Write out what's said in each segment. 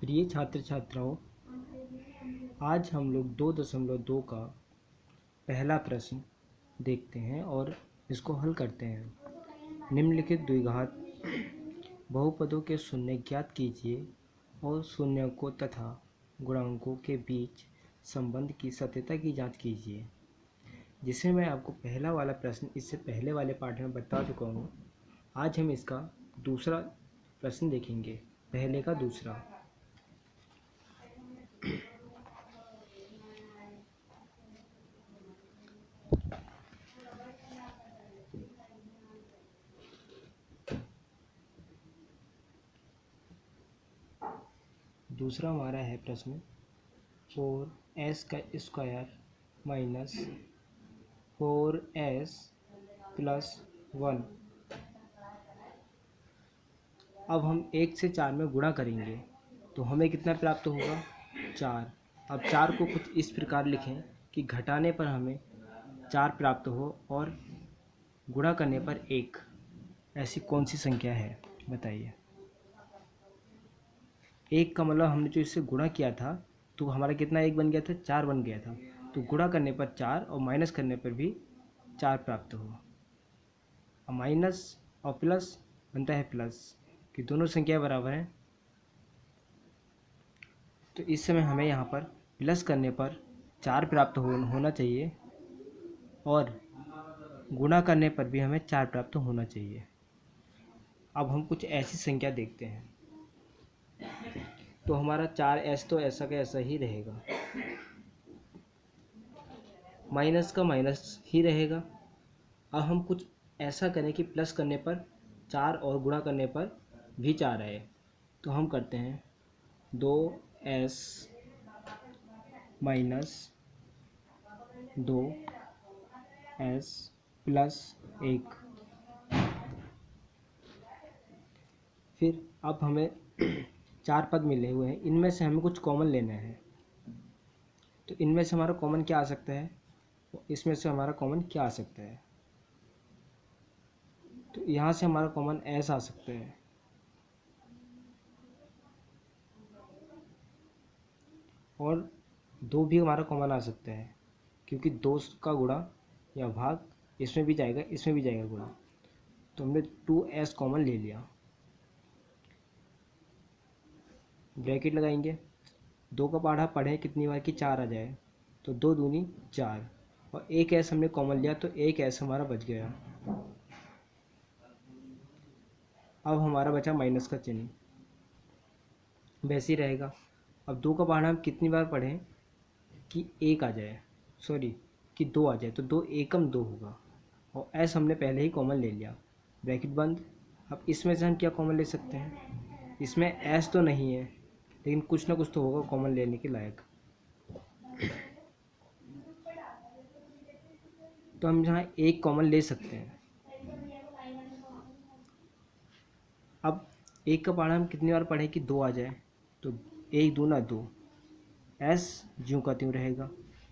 प्रिय छात्र छात्राओं, आज हम लोग 2.2 का पहला प्रश्न देखते हैं और इसको हल करते हैं। निम्नलिखित द्विघात बहुपदों के शून्य ज्ञात कीजिए और शून्यकों तथा गुणांकों के बीच संबंध की सत्यता की जांच कीजिए। जिसे मैं आपको पहला वाला प्रश्न इससे पहले वाले पाठ में बता चुका हूँ। आज हम इसका दूसरा प्रश्न देखेंगे, पहले का दूसरा। दूसरा हमारा है प्रश्न 4s का स्क्वायर माइनस 4s प्लस 1। अब हम 1 से 4 में गुणा करेंगे तो हमें कितना प्राप्त होगा? 4। अब 4 को कुछ इस प्रकार लिखें कि घटाने पर हमें 4 प्राप्त हो और गुणा करने पर 1। ऐसी कौन सी संख्या है बताइए। 1 का मतलब हमने जो इससे गुणा किया था तो हमारा कितना 1 बन गया था? 4 बन गया था। तो गुणा करने पर 4 और माइनस करने पर भी 4 प्राप्त हो। और माइनस और प्लस बनता है प्लस, कि दोनों संख्या बराबर हैं। तो इस समय हमें यहाँ पर प्लस करने पर 4 प्राप्त होना चाहिए और गुणा करने पर भी हमें 4 प्राप्त होना चाहिए। अब हम कुछ ऐसी संख्या देखते हैं। तो हमारा 4s तो ऐसा का ऐसा ही रहेगा, माइनस का माइनस ही रहेगा। अब हम कुछ ऐसा करें कि प्लस करने पर 4 और गुणा करने पर भी 4 आए। तो हम करते हैं 2s माइनस 2s प्लस 1। फिर अब हमें 4 पद मिले हुए हैं, इनमें से हमें कुछ कॉमन लेना है। तो इनमें से हमारा कॉमन क्या आ सकता है? इसमें से हमारा कॉमन क्या आ सकता है? तो यहाँ से हमारा कॉमन s आ सकता है और 2 भी हमारा कॉमन आ सकता है, क्योंकि 2 का गुणा या भाग इसमें भी जाएगा, इसमें भी जाएगा गुणा। तो हमने 2s कॉमन ले लिया। ब्रैकेट लगाएंगे, 2 का पढ़ा पढ़े कितनी बार कि 4 आ जाए, तो 2 दूनी 4 और 1 s हमने कॉमन लिया तो 1 s हमारा बच गया। अब हमारा बचा माइनस का चिन्ह, वैसे ही रहेगा। अब 2 का पढ़ा हम कितनी बार पढ़ें कि 1 आ जाए, सॉरी कि 2 आ जाए, तो 2 एकम 2 होगा और s हमने पहले ही कॉमन ले लिया, ब्रैकेट बंद। अब इसमें से हम क्या कॉमन ले सकते हैं? इसमें s तो नहीं है, लेकिन कुछ ना कुछ तो होगा कॉमन लेने के लायक। तो हम यहाँ 1 कॉमन ले सकते हैं। अब 1 का पढ़ा हम कितनी बार पढ़े कि 2 आ जाए, तो 1 दूना 2, s ज्यों का त्यों रहेगा,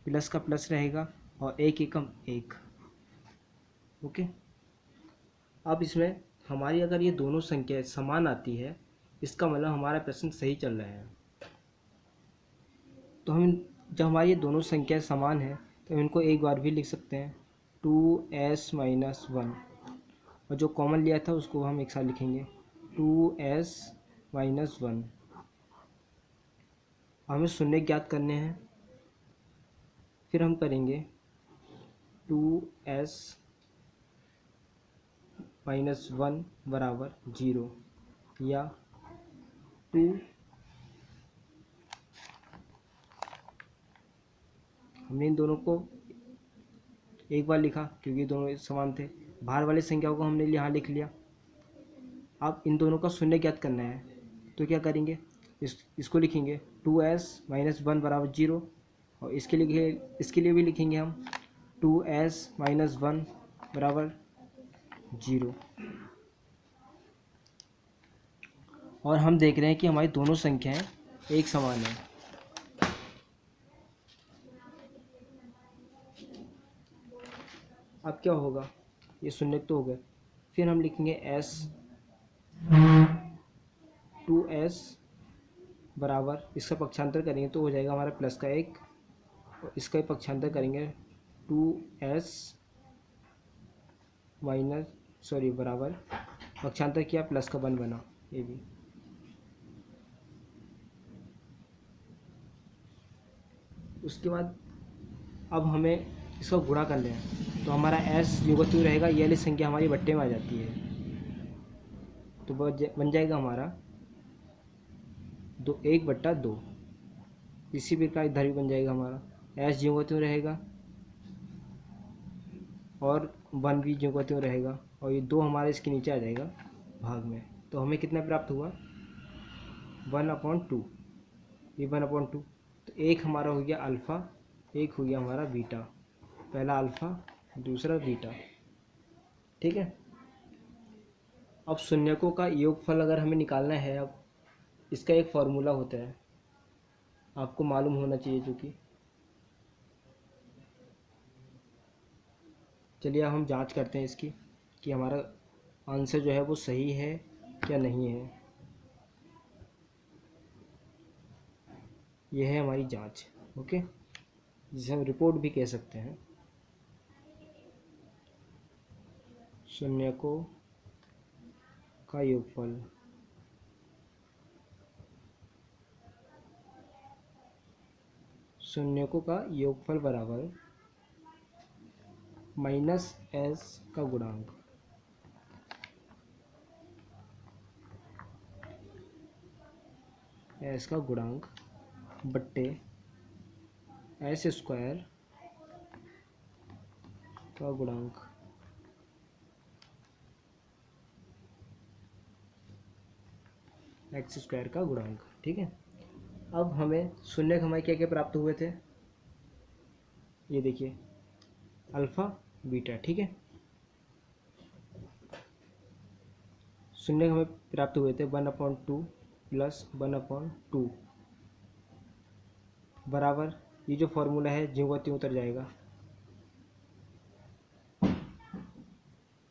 प्लस का प्लस रहेगा और 1 एकम 1। ओके। अब इसमें हमारी अगर ये दोनों संख्या समान आती है, इसका मतलब हमारा प्रश्न सही चल रहा है। तो हम जब हमारी ये दोनों संख्या समान है तो हम इनको एक बार भी लिख सकते हैं, 2s माइनस 1, और जो कॉमन लिया था उसको हम एक साथ लिखेंगे 2s माइनस 1। हमें शून्य ज्ञात करने हैं। फिर हम करेंगे 2s माइनस 1 बराबर 0, या 2 हमने इन दोनों को एक बार लिखा क्योंकि दोनों समान थे। बाहर वाली संख्याओं को हमने यहाँ लिख लिया। अब इन दोनों का शून्य ज्ञात करना है, तो क्या करेंगे? इसको लिखेंगे 2s माइनस 1 बराबर 0, और इसके लिए भी लिखेंगे हम 2s माइनस 1 बराबर 0। और हम देख रहे हैं कि हमारी दोनों संख्याएं एक समान है। अब क्या होगा? ये शून्य तो हो गए। फिर हम लिखेंगे s 2s बराबर, इसका पक्षांतर करेंगे तो हो जाएगा हमारा प्लस का 1, और इसका ही पक्षांतर करेंगे 2s माइनस सॉरी बराबर, पक्षांतर किया प्लस का 1 बना ये भी। उसके बाद अब हमें इसका गुणा कर लें तो हमारा s जो त्यों रहेगा, ये वाली संख्या हमारी बट्टे में आ जाती है, तो बन जाएगा हमारा 1/2। इसी प्रकार इधर भी बन जाएगा हमारा s जो त्यों रहेगा और 1 भी जो त्यों रहेगा, और ये 2 हमारे इसके नीचे आ जाएगा भाग में। तो हमें कितना प्राप्त हुआ 1/2, ये 1/2। तो एक हमारा हो गया अल्फ़ा, एक हो गया हमारा बीटा, पहला अल्फ़ा दूसरा बीटा। ठीक है। अब शून्यकों का योगफल अगर हमें निकालना है, अब इसका एक फार्मूला होता है, आपको मालूम होना चाहिए चूँकि। चलिए अब हम जांच करते हैं इसकी कि हमारा आंसर जो है वो सही है क्या नहीं है। यह है हमारी जांच, ओके, जिसे हम रिपोर्ट भी कह सकते हैं। शून्यकों का योगफल शून्यकों का योगफल बराबर -s का गुणांक, s का गुणांक बट्टे s² का गुणांक, x² का गुणांक। ठीक है। अब हमें शून्यक हमें क्या क्या प्राप्त हुए थे, ये देखिए अल्फ़ा बीटा। ठीक है। शून्यक हमें प्राप्त हुए थे 1/2 प्लस 1/2 बराबर, ये जो फॉर्मूला है ज्यों त्यों उतर जाएगा।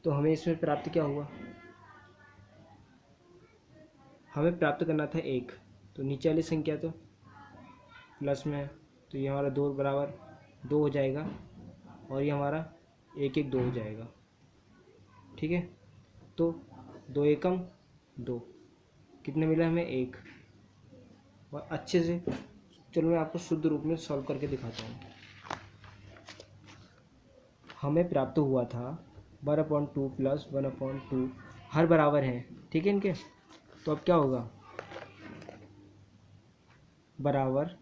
तो हमें इसमें प्राप्त क्या हुआ, हमें प्राप्त करना था 1, तो नीचे वाली संख्या तो प्लस में है, तो ये हमारा 2 बराबर 2 हो जाएगा, और ये हमारा 1 1 2 हो जाएगा। ठीक है। तो 2 एकम 2, कितने मिला हमें 1। और अच्छे से चलो मैं आपको शुद्ध रूप में सॉल्व करके दिखाता हूँ। हमें प्राप्त हुआ था 1/2 प्लस 1/2, हर बराबर हैं। ठीक है इनके, तो अब क्या होगा बराबर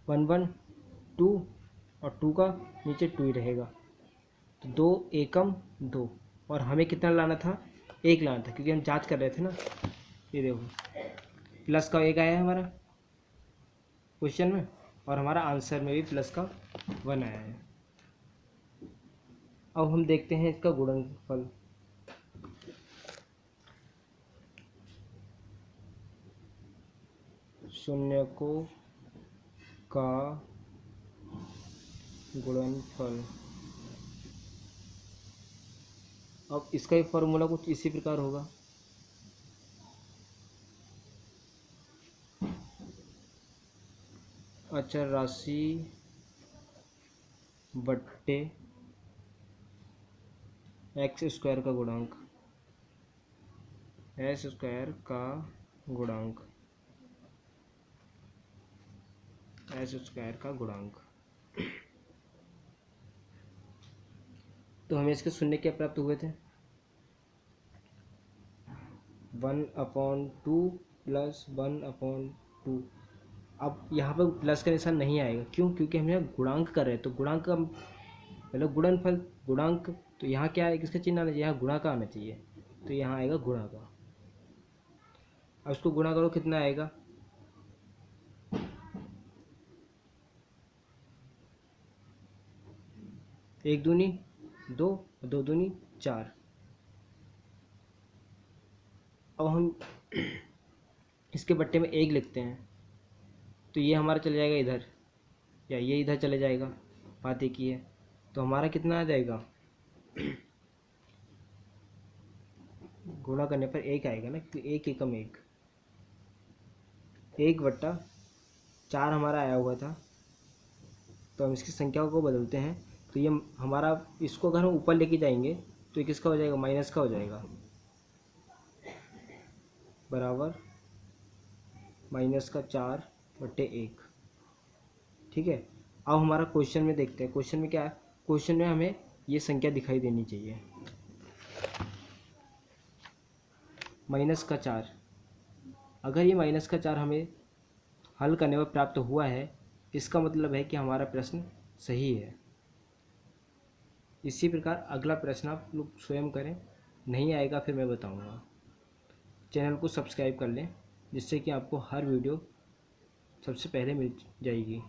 1/2 और 2 का नीचे 2 ही रहेगा, तो 2 एकम 2, और हमें कितना लाना था 1 लाना था, क्योंकि हम जांच कर रहे थे ना। ये देखो प्लस का 1 आया है हमारा क्वेश्चन में, और हमारा आंसर में भी प्लस का 1 आया है। अब हम देखते हैं इसका गुणनफल। शून्यकों का गुणनफल, अब इसका ही फॉर्मूला कुछ इसी प्रकार होगा। अचर राशि बट्टे x² का गुणांक, s² का गुणांक, s² का गुणांक। तो हमें इसके शून्य क्या प्राप्त हुए थे 1/2 प्लस 1/2। अब यहाँ पर प्लस का निशान नहीं आएगा, क्यों, क्योंकि हम यहाँ गुणांक कर रहे हैं, तो गुणांक का मतलब गुणनफल गुणांक, तो यहाँ क्या है किसका चिन्ह आना चाहिए, यहाँ गुणा का आना चाहिए, तो यहाँ आएगा गुणा का। अब उसको गुणा करो कितना आएगा 1 दूनी 2, 2 दूनी 4। अब हम इसके बट्टे में 1 लिखते हैं, तो ये हमारा चले जाएगा इधर, या ये इधर चले जाएगा, बात एक ही है। तो हमारा कितना आ जाएगा गुणा करने पर 1 आएगा ना, क्योंकि 1 एकम 1। 1/4 हमारा आया हुआ था, तो हम इसकी संख्या को बदलते हैं। तो ये हमारा, इसको अगर हम ऊपर लेके जाएंगे तो ये किसका हो जाएगा, माइनस का हो जाएगा, बराबर -4/1। ठीक है। अब हमारा क्वेश्चन में देखते हैं, क्वेश्चन में क्या है। क्वेश्चन में हमें ये संख्या दिखाई देनी चाहिए, -4। अगर ये -4 हमें हल करने पर प्राप्त हुआ है, इसका मतलब है कि हमारा प्रश्न सही है। इसी प्रकार अगला प्रश्न आप लोग स्वयं करें, नहीं आएगा फिर मैं बताऊंगा। चैनल को सब्सक्राइब कर लें, जिससे कि आपको हर वीडियो सबसे पहले मिल जाएगी।